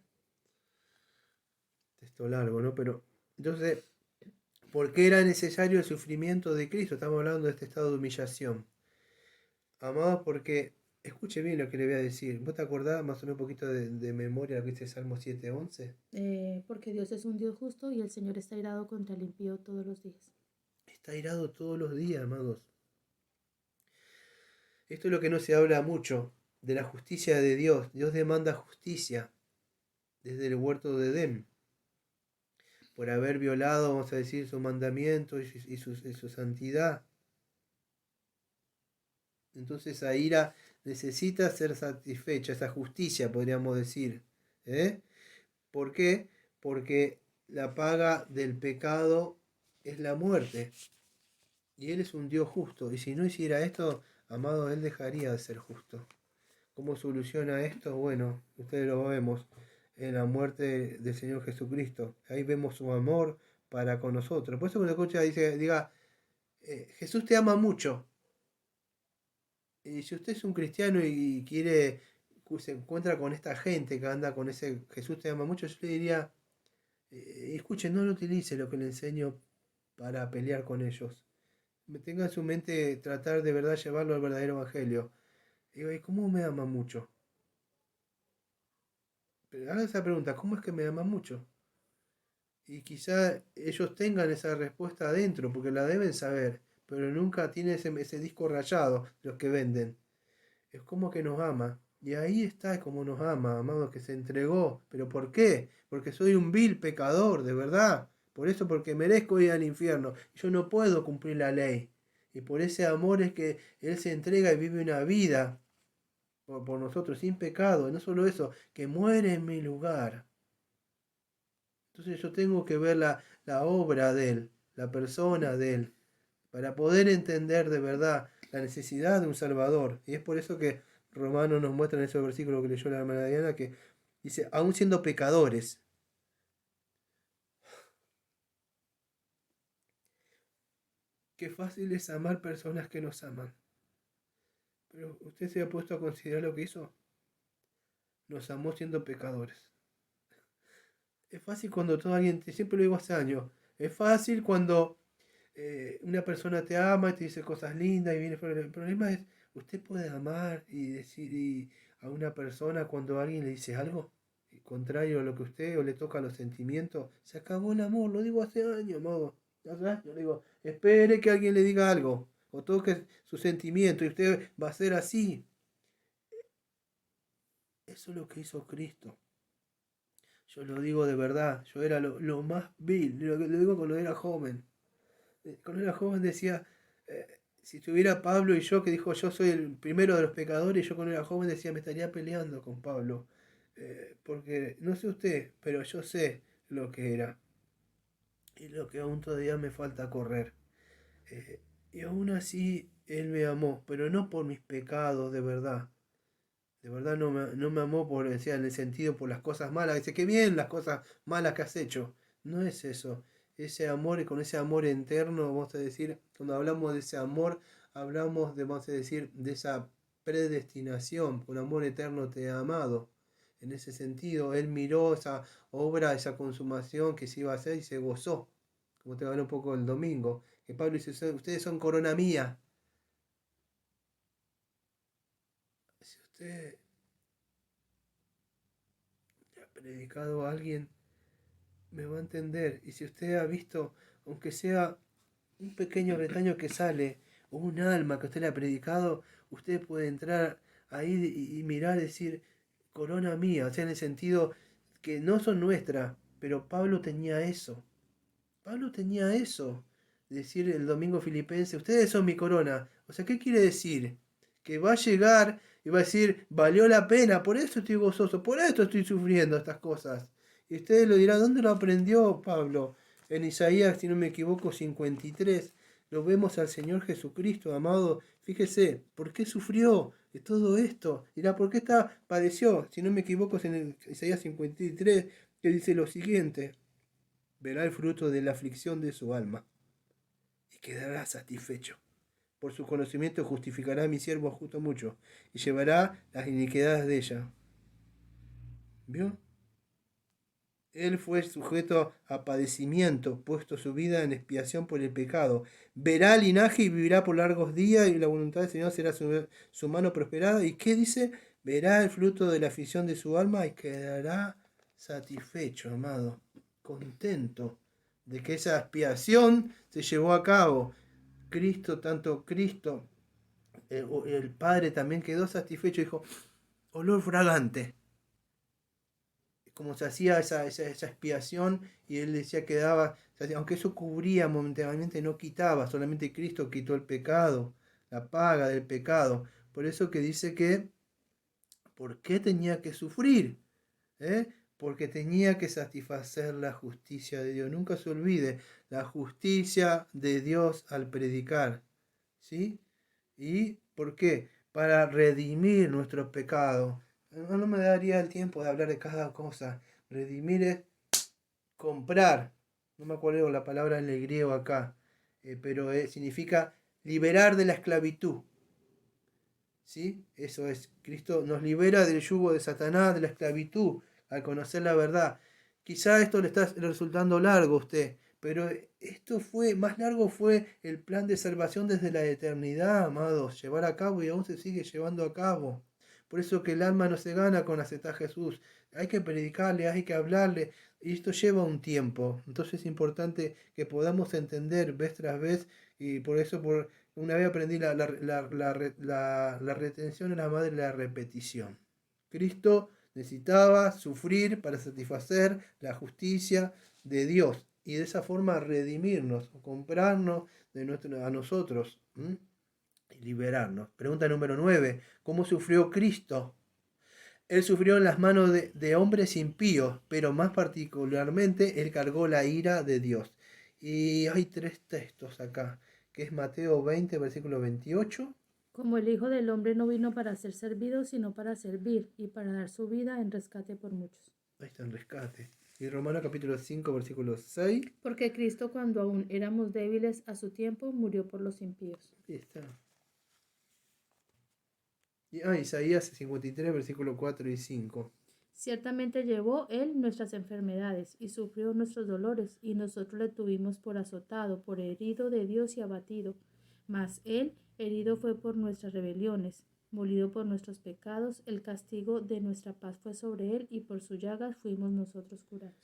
Texto largo, ¿no? Pero, entonces, ¿por qué era necesario el sufrimiento de Cristo? Estamos hablando de este estado de humillación. Amados, porque, escuche bien lo que le voy a decir. ¿Vos te acordás más o menos un poquito de memoria lo que dice Salmo 7:11? Porque Dios es un Dios justo y el Señor está irado contra el impío todos los días. Está irado todos los días, amados. Esto es lo que no se habla mucho, de la justicia de Dios. Dios demanda justicia desde el huerto de Edén, por haber violado, vamos a decir, su mandamiento y su santidad. Entonces esa ira necesita ser satisfecha, esa justicia podríamos decir. ¿Eh? ¿Por qué? Porque la paga del pecado es la muerte. Y Él es un Dios justo. Y si no hiciera esto, amado, Él dejaría de ser justo. ¿Cómo soluciona esto? Bueno, ustedes lo vemos en la muerte del Señor Jesucristo. Ahí vemos su amor para con nosotros. Por eso cuando escucha diga, Jesús te ama mucho. Y si usted es un cristiano y quiere, se encuentra con esta gente que anda con ese Jesús te ama mucho, yo le diría, escuche, no lo utilice lo que le enseño para pelear con ellos. Tenga en su mente tratar de verdad llevarlo al verdadero evangelio. Digo, ¿y cómo me ama mucho? Pero haga esa pregunta, ¿cómo es que me ama mucho? Y quizá ellos tengan esa respuesta adentro, porque la deben saber, pero nunca tiene ese disco rayado los que venden. Es como que nos ama. Y ahí está como nos ama, amado, que se entregó. ¿Pero por qué? Porque soy un vil pecador, de verdad. Por eso, porque merezco ir al infierno. Yo no puedo cumplir la ley. Y por ese amor es que Él se entrega y vive una vida por nosotros sin pecado. Y no solo eso, que muere en mi lugar. Entonces yo tengo que ver la obra de Él, la persona de Él, para poder entender de verdad la necesidad de un Salvador. Y es por eso que Romanos nos muestra en ese versículo que leyó la hermana Diana, que dice, aún siendo pecadores, qué fácil es amar personas que nos aman. Pero usted se ha puesto a considerar lo que hizo. Nos amó siendo pecadores. Es fácil cuando todo alguien, siempre lo digo hace años, es fácil cuando una persona te ama y te dice cosas lindas y viene fuera. El problema es, usted puede amar y decir a una persona cuando alguien le dice algo contrario a lo que usted o le toca los sentimientos, se acabó el amor, lo digo hace años, amado. Hace años le digo, espere que alguien le diga algo o toque su sentimiento y usted va a ser así. Eso es lo que hizo Cristo. Yo lo digo de verdad, yo era lo más vil, lo digo cuando era joven. Cuando era joven decía, si estuviera Pablo y yo, que dijo yo soy el primero de los pecadores, yo cuando era joven decía me estaría peleando con Pablo. Porque no sé usted, pero yo sé lo que era y lo que aún todavía me falta correr. Eh, y aún así Él me amó, pero no por mis pecados de verdad. De verdad no me amó por, decía, en el sentido por las cosas malas. Dice, que bien las cosas malas que has hecho. No es eso. Ese amor, y con ese amor eterno, vamos a decir, cuando hablamos de ese amor, hablamos de, vamos a decir, de esa predestinación. Un amor eterno te ha amado. En ese sentido, Él miró esa obra, esa consumación que se iba a hacer y se gozó. Como te hablé un poco el domingo. Que Pablo dice, ustedes son corona mía. Si usted le ha predicado a alguien, me va a entender. Y si usted ha visto, aunque sea un pequeño retaño que sale, o un alma que usted le ha predicado, usted puede entrar ahí y mirar y decir, corona mía, o sea, en el sentido que no son nuestras, pero Pablo tenía eso. Pablo tenía eso. Decir el domingo filipense, ustedes son mi corona. O sea, ¿qué quiere decir? Que va a llegar y va a decir, valió la pena, por eso estoy gozoso, por esto estoy sufriendo estas cosas. Y ustedes lo dirán, ¿dónde lo aprendió Pablo? En Isaías, si no me equivoco, 53, lo vemos al Señor Jesucristo, amado. Fíjese, ¿por qué sufrió de todo esto? Dirá, ¿por qué padeció? Si no me equivoco, es en el Isaías 53, que dice lo siguiente: verá el fruto de la aflicción de su alma y quedará satisfecho. Por su conocimiento justificará a mi siervo justo mucho y llevará las iniquidades de ella. ¿Vio? Él fue sujeto a padecimiento, puesto su vida en expiación por el pecado. Verá el linaje y vivirá por largos días, y la voluntad del Señor será su mano prosperada. ¿Y qué dice? Verá el fruto de la aflicción de su alma y quedará satisfecho, amado, contento de que esa expiación se llevó a cabo. Cristo, tanto Cristo, el Padre también quedó satisfecho, dijo, olor fragante, como se hacía esa expiación, y él decía que daba, aunque eso cubría momentáneamente, no quitaba, solamente Cristo quitó el pecado, la paga del pecado. Por eso que dice que, ¿por qué tenía que sufrir? ¿Eh? Porque tenía que satisfacer la justicia de Dios. Nunca se olvide, la justicia de Dios al predicar. ¿Sí? ¿Y por qué? Para redimir nuestros pecados. No me daría el tiempo de hablar de cada cosa. Redimir es comprar. No me acuerdo la palabra en el griego acá, pero significa liberar de la esclavitud. ¿Sí? Eso es. Cristo nos libera del yugo de Satanás, de la esclavitud, al conocer la verdad. Quizá esto le está resultando largo a usted, pero esto fue, más largo fue el plan de salvación desde la eternidad, amados, llevar a cabo y aún se sigue llevando a cabo. Por eso que el alma no se gana con aceptar a Jesús. Hay que predicarle, hay que hablarle, y esto lleva un tiempo. Entonces es importante que podamos entender vez tras vez, y por eso una vez aprendí la retención es la madre de la repetición. Cristo necesitaba sufrir para satisfacer la justicia de Dios y de esa forma redimirnos, comprarnos a nosotros y liberarnos. Pregunta número 9. ¿Cómo sufrió Cristo? Él sufrió en las manos de hombres impíos, pero más particularmente él cargó la ira de Dios. Y hay tres textos acá, que es Mateo 20, versículo 28. Como el Hijo del Hombre no vino para ser servido, sino para servir y para dar su vida en rescate por muchos. Ahí está el rescate. Y Romanos capítulo 5, versículo 6. Porque Cristo, cuando aún éramos débiles a su tiempo, murió por los impíos. Ahí está. Y Isaías 53, versículo 4 y 5. Ciertamente llevó él nuestras enfermedades y sufrió nuestros dolores, y nosotros le tuvimos por azotado, por herido de Dios y abatido. Mas él herido fue por nuestras rebeliones, molido por nuestros pecados, el castigo de nuestra paz fue sobre él, y por sus llagas fuimos nosotros curados.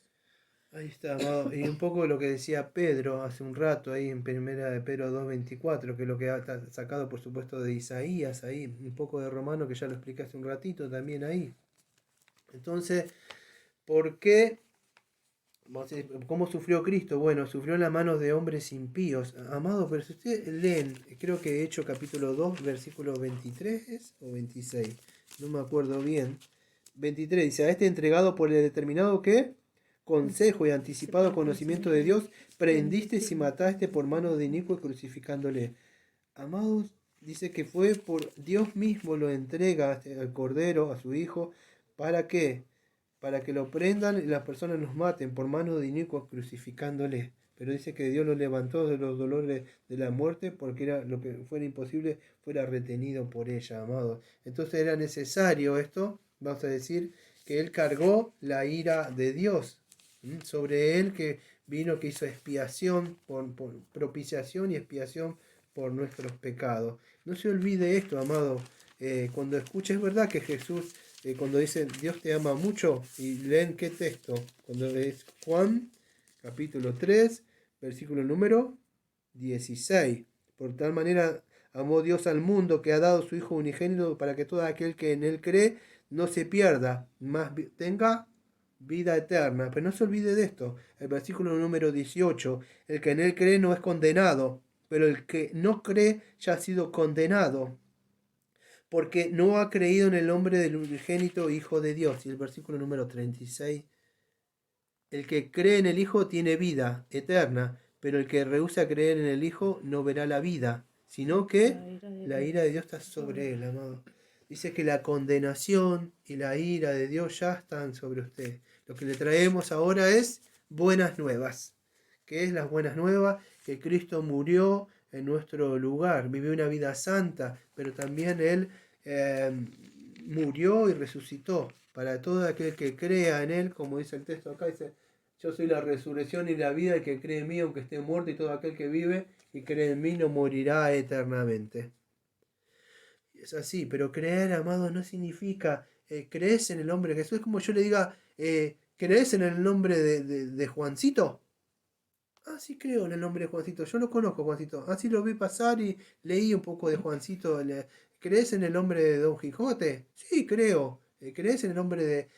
Ahí está, amado. Y un poco lo que decía Pedro hace un rato, ahí en primera de Pedro 2:24, que es lo que ha sacado por supuesto de Isaías, ahí, un poco de Romano, que ya lo expliqué hace un ratito también ahí. Entonces, ¿por qué? ¿Cómo sufrió Cristo? Bueno, sufrió en las manos de hombres impíos. Amado, pero si ustedes leen, creo que Hechos capítulo 2, versículo 23 o 26, no me acuerdo bien. 23 dice, a este entregado por el determinado que consejo y anticipado conocimiento de Dios, prendiste y mataste por mano de inicuo crucificándole. Amados, dice que fue por Dios mismo lo entrega al Cordero, a su Hijo, ¿para qué? Para que lo prendan y las personas nos maten por mano de inicuos crucificándole. Pero dice que Dios lo levantó de los dolores de la muerte porque era lo que fuera imposible, fuera retenido por ella, amado. Entonces era necesario esto, vamos a decir, que Él cargó la ira de Dios sobre Él, que vino, que hizo expiación, por propiciación y expiación por nuestros pecados. No se olvide esto, amado. Cuando escuches, verdad que Jesús, cuando dice Dios te ama mucho, y leen qué texto, cuando es Juan capítulo 3, versículo número 16. Por tal manera amó Dios al mundo que ha dado su Hijo unigénito para que todo aquel que en él cree no se pierda, más tenga vida eterna. Pero no se olvide de esto. El versículo número 18. El que en él cree no es condenado, pero el que no cree ya ha sido condenado, porque no ha creído en el nombre del unigénito Hijo de Dios. Y el versículo número 36. El que cree en el Hijo tiene vida eterna, pero el que rehúsa creer en el Hijo no verá la vida, sino que la ira de Dios está sobre él, amado. Dice que la condenación y la ira de Dios ya están sobre usted. Lo que le traemos ahora es buenas nuevas. ¿Qué es las buenas nuevas? Que Cristo murió en nuestro lugar, vivió una vida santa, pero también Él murió y resucitó para todo aquel que crea en Él, como dice el texto acá, dice, yo soy la resurrección y la vida, el que cree en mí, aunque esté muerto, y todo aquel que vive y cree en mí no morirá eternamente. Es así, pero creer, amados, no significa crees en el nombre de Jesús. Es como yo le diga, ¿crees en el nombre de Juancito? Ah, sí creo en el nombre de Juancito. Yo lo conozco, Juancito. Así lo vi pasar y leí un poco de Juancito. ¿Crees en el nombre de Don Quijote? Sí, creo. ¿Crees en el nombre de...?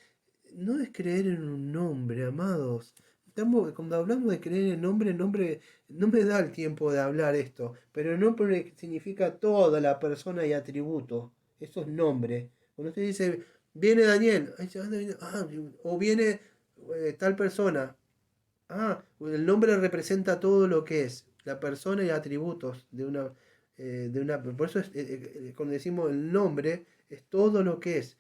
No es creer en un nombre, amados. Cuando hablamos de creer en el nombre no me da el tiempo de hablar esto, pero el nombre significa toda la persona y atributo. Eso es nombre. Cuando usted dice, viene Daniel, o viene tal persona, el nombre representa todo lo que es, la persona y atributos por eso cuando decimos el nombre, es todo lo que es.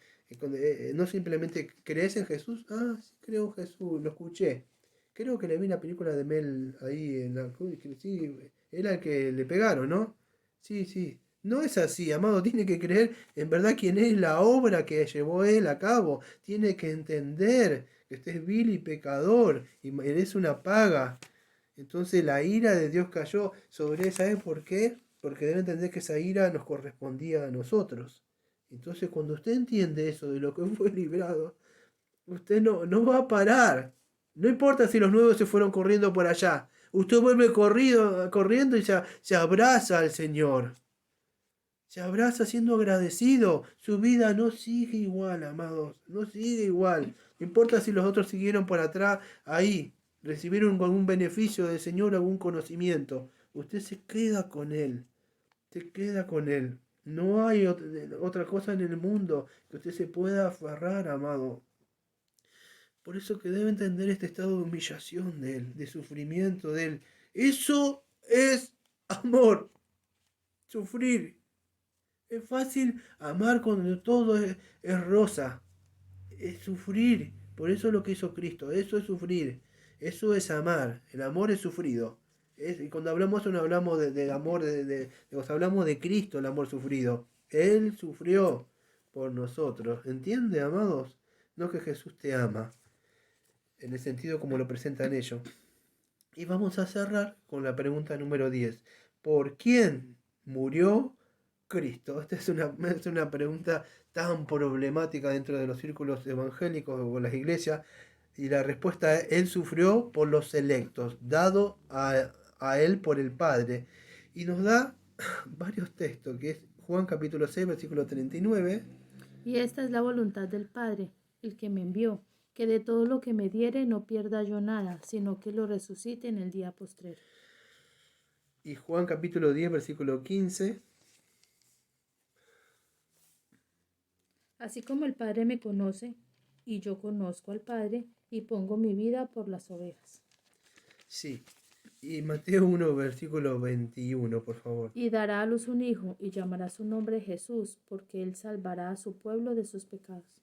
No simplemente crees en Jesús, sí creo en Jesús, lo escuché. Creo que le vi la película de Mel ahí en la cruz, que sí, era el que le pegaron, ¿no? Sí, sí. No es así, amado, tiene que creer en verdad quién es la obra que llevó él a cabo. Tiene que entender que usted es vil y pecador y merece una paga. Entonces la ira de Dios cayó sobre él, ¿sabe por qué? Porque debe entender que esa ira nos correspondía a nosotros. Entonces cuando usted entiende eso de lo que fue librado, usted no va a parar. No importa si los nuevos se fueron corriendo por allá. Usted vuelve corriendo y se abraza al Señor. Se abraza siendo agradecido. Su vida no sigue igual, amados. No sigue igual. No importa si los otros siguieron por atrás, ahí. Recibieron algún beneficio del Señor, algún conocimiento. Usted se queda con Él. Se queda con Él. No hay otra cosa en el mundo que usted se pueda aferrar, amado. Por eso que debe entender este estado de humillación de Él, de sufrimiento de Él. Eso es amor. Sufrir. Es fácil amar cuando todo es rosa. Es sufrir. Por eso es lo que hizo Cristo. Eso es sufrir. Eso es amar. El amor es sufrido. Y cuando hablamos eso no hablamos de amor, hablamos de Cristo, el amor sufrido. Él sufrió por nosotros. ¿Entiende, amados? No que Jesús te ama, en el sentido como lo presentan ellos. Y vamos a cerrar con la pregunta número 10. ¿Por quién murió Cristo? Esta es una pregunta tan problemática dentro de los círculos evangélicos o las iglesias. Y la respuesta es, Él sufrió por los electos, dado a Él por el Padre. Y nos da varios textos, que es Juan capítulo 6, versículo 39. Y esta es la voluntad del Padre, el que me envió, que de todo lo que me diere no pierda yo nada, sino que lo resucite en el día postrero. Y Juan capítulo 10, versículo 15. Así como el Padre me conoce, y yo conozco al Padre, y pongo mi vida por las ovejas. Sí. Y Mateo 1, versículo 21, por favor. Y dará a luz un hijo, y llamará su nombre Jesús, porque él salvará a su pueblo de sus pecados.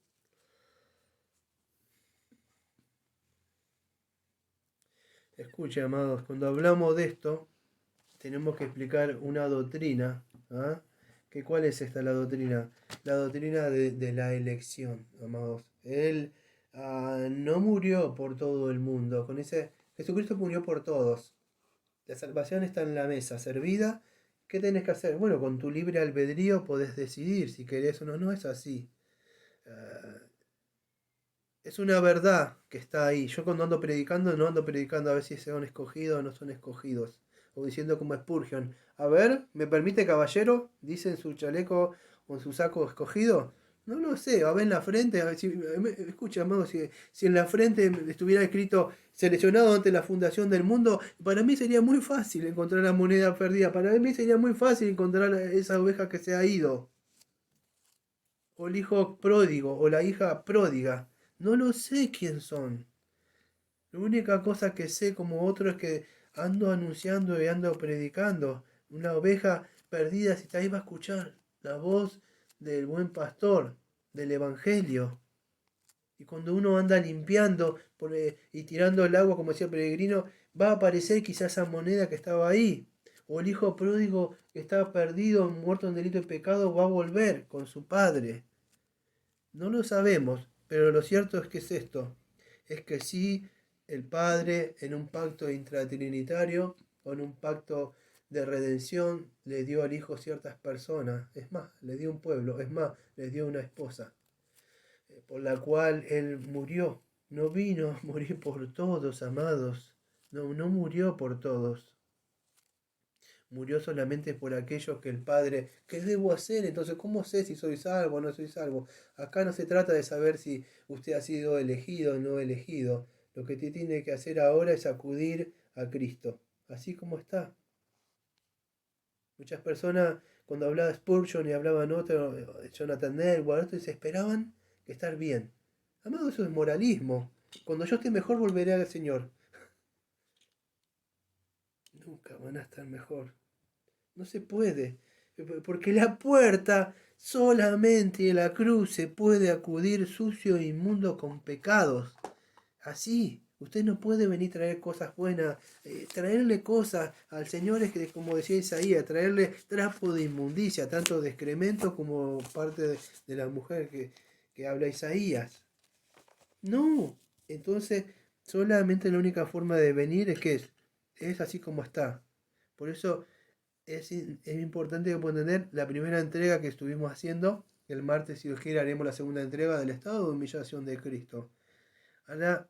Escuche, amados, cuando hablamos de esto, tenemos que explicar una doctrina. ¿Cuál es esta la doctrina? La doctrina de la elección, amados. Él no murió por todo el mundo. Jesucristo murió por todos. La salvación está en la mesa, servida. ¿Qué tenés que hacer? Bueno, con tu libre albedrío podés decidir si querés o no. No es así. Ah, es una verdad que está ahí. Yo cuando ando predicando, no ando predicando a ver si son escogidos o no son escogidos. O diciendo como Spurgeon, a ver, ¿me permite caballero? Dice en su chaleco o en su saco escogido. No lo sé, a ver en la frente, a ver si, escucha, amado, si en la frente estuviera escrito seleccionado ante la fundación del mundo, para mí sería muy fácil encontrar la moneda perdida, para mí sería muy fácil encontrar esa oveja que se ha ido, o el hijo pródigo, o la hija pródiga. No lo sé quién son. La única cosa que sé como otro es que ando anunciando y ando predicando. Una oveja perdida, si está ahí va a escuchar la voz del buen pastor, del evangelio. Y cuando uno anda limpiando y tirando el agua, como decía el peregrino, va a aparecer quizás esa moneda que estaba ahí. O el hijo pródigo que estaba perdido, muerto en delito y pecado, va a volver con su padre. No lo sabemos, pero lo cierto es que es esto. Es que sí, el Padre en un pacto intratrinitario o en un pacto de redención le dio al Hijo ciertas personas. Es más, le dio un pueblo. Es más, le dio una esposa. Por la cual Él murió. No vino a morir por todos, amados. No murió por todos. Murió solamente por aquellos que el Padre, ¿qué debo hacer? Entonces, ¿cómo sé si soy salvo o no soy salvo? Acá no se trata de saber si usted ha sido elegido o no elegido. Lo que te tiene que hacer ahora es acudir a Cristo, así como está. Muchas personas, cuando hablaba Spurgeon y hablaban otro, Jonathan Edwards, se esperaban que estar bien. Amado, eso es moralismo. Cuando yo esté mejor, volveré al Señor. Nunca van a estar mejor. No se puede. Porque la puerta solamente en la cruz se puede acudir sucio e inmundo con pecados. Así. Usted no puede venir a traer cosas buenas, traerle cosas al Señor es que, como decía Isaías, traerle trapo de inmundicia, tanto de excremento como parte de la mujer que habla Isaías. No, entonces solamente la única forma de venir es que es así como está. Por eso es importante que puedan entender la primera entrega que estuvimos haciendo. El martes, si Dios quiere, haremos la segunda entrega del estado de humillación de Cristo. Ahora,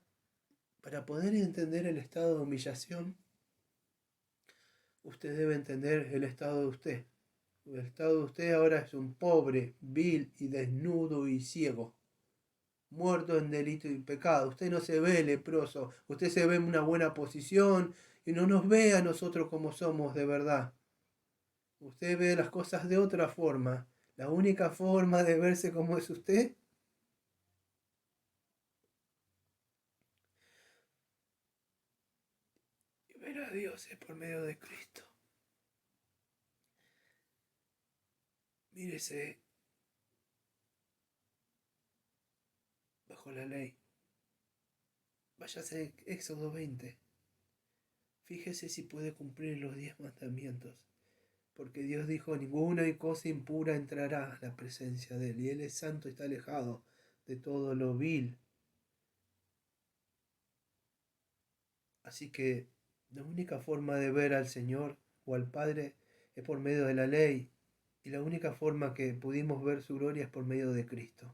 para poder entender el estado de humillación, usted debe entender el estado de usted. El estado de usted ahora es un pobre, vil y desnudo y ciego, muerto en delito y pecado. Usted no se ve leproso, usted se ve en una buena posición y no nos ve a nosotros como somos de verdad. Usted ve las cosas de otra forma. La única forma de verse como es usted y ver a Dios es por medio de Cristo. Mírese bajo la ley. Váyase a Éxodo 20. Fíjese si puede cumplir los 10 mandamientos. Porque Dios dijo, ninguna cosa impura entrará a la presencia de Él. Y Él es santo y está alejado de todo lo vil. Así que la única forma de ver al Señor o al Padre es por medio de la ley. Y la única forma que pudimos ver su gloria es por medio de Cristo.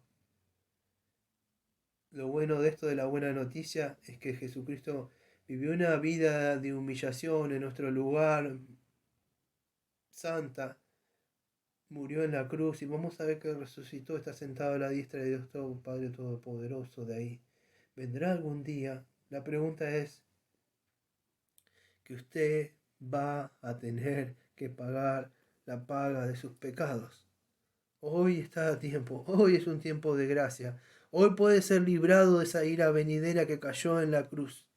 Lo bueno de esto, de la buena noticia, es que Jesucristo vivió una vida de humillación en nuestro lugar, santa, murió en la cruz y vamos a ver que resucitó, está sentado a la diestra de Dios todo, Padre Todopoderoso de ahí. ¿Vendrá algún día? La pregunta es que usted va a tener que pagar la paga de sus pecados. Hoy está a tiempo, hoy es un tiempo de gracia. Hoy puede ser librado de esa ira venidera que cayó en la cruz.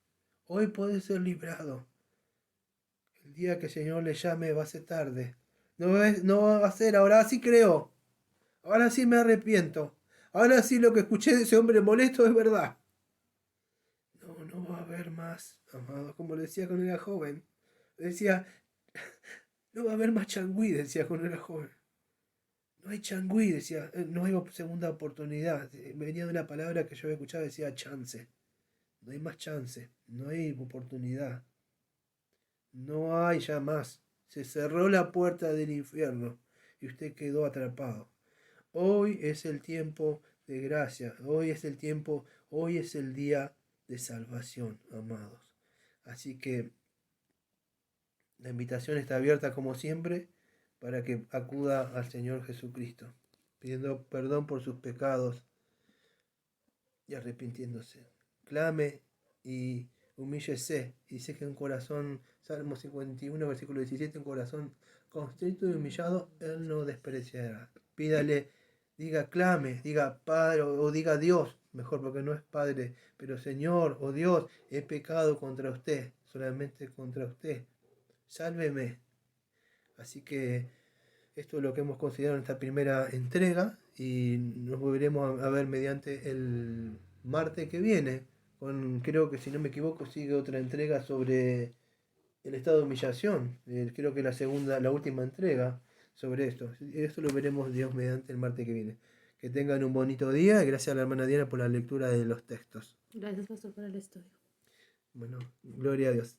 Hoy puede ser librado. El día que el Señor le llame va a ser tarde. No va a ser, ahora sí creo. Ahora sí me arrepiento. Ahora sí lo que escuché de ese hombre molesto es verdad. No va a haber más, amado. Como le decía cuando era joven. Decía, no va a haber más changüí, decía cuando era joven. No hay changüí, decía, no hay segunda oportunidad. Venía de una palabra que yo había escuchado, decía chance. No hay más chance, no hay oportunidad. No hay ya más. Se cerró la puerta del infierno y usted quedó atrapado. Hoy es el tiempo de gracia, hoy es el tiempo, hoy es el día de salvación, amados. Así que la invitación está abierta como siempre para que acuda al Señor Jesucristo, pidiendo perdón por sus pecados y arrepintiéndose. Clame y humíllese. Dice que un corazón, Salmo 51, versículo 17, un corazón constrito y humillado, Él no despreciará. Pídale, diga clame, diga Padre o diga Dios, mejor porque no es Padre, pero Señor o Dios, he pecado contra usted, solamente contra usted. Sálveme. Así que esto es lo que hemos considerado en esta primera entrega y nos volveremos a ver mediante el martes que viene. Creo que si no me equivoco sigue otra entrega sobre el estado de humillación. Creo que la última entrega sobre esto. Esto lo veremos Dios mediante el martes que viene. Que tengan un bonito día y gracias a la hermana Diana por la lectura de los textos. Gracias, pastor, por el estudio. Bueno, gloria a Dios.